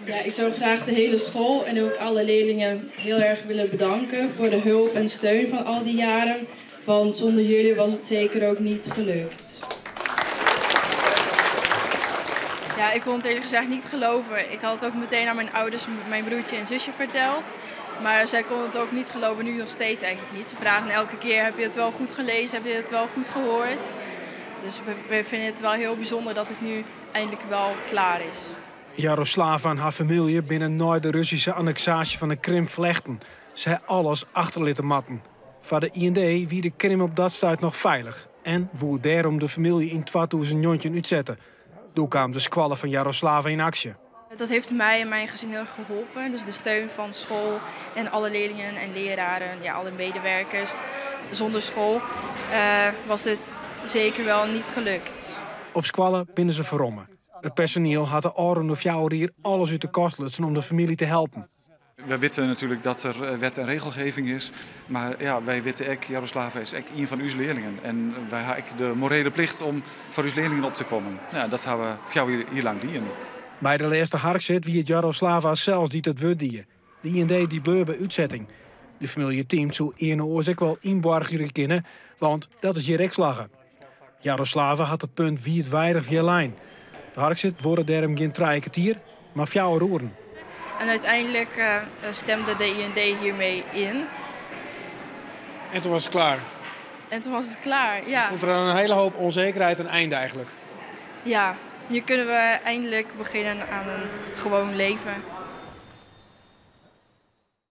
Ja, ik zou graag de hele school en ook alle leerlingen heel erg willen bedanken voor de hulp en steun van al die jaren. Want zonder jullie was het zeker ook niet gelukt. Ja, ik kon het eerlijk gezegd niet geloven. Ik had het ook meteen aan mijn ouders, mijn broertje en zusje verteld. Maar zij konden het ook niet geloven, nu nog steeds eigenlijk niet. Ze vragen elke keer, heb je het wel goed gelezen, heb je het wel goed gehoord? Dus we vinden het wel heel bijzonder dat het nu eindelijk wel klaar is. Jaroslava en haar familie binnen na de Russische annexatie van de Krim vlechten. Zij alles achter lieten matten. Voor de IND wie de Krim op dat stuit nog veilig. En woe daarom de familie in 2019 uitzetten. Toen kwam de squallen van Jaroslava in actie. Dat heeft mij en mijn gezin heel erg geholpen. Dus de steun van school en alle leerlingen en leraren, ja, alle medewerkers. Zonder school was het zeker wel niet gelukt. Op squallen binnen ze verrommen. Het personeel had de oren of jouw hier alles uit de kast lutsen om de familie te helpen. We weten natuurlijk dat er wet en regelgeving is. Maar ja, wij weten ook, Jaroslava is ook een van uw leerlingen. En wij hebben de morele plicht om voor uw leerlingen op te komen. Ja, dat hebben we voor jou hier lang dienen. Bij de laatste harkzit wie het Jaroslava zelfs die het woord dienen. De IND die bleur bij uitzetting. De familie teamt zo eerder oorzaak wel inborgeren kennen, want dat is je rekslagen. Jaroslava had het punt wie het weinig via lijn. De harkzit worden daarom geen 3 kwartier, maar 4 roeren. En uiteindelijk stemde de IND hiermee in. En toen was het klaar. En toen was het klaar, ja. Komt er een hele hoop onzekerheid een einde eigenlijk. Ja, nu kunnen we eindelijk beginnen aan een gewoon leven.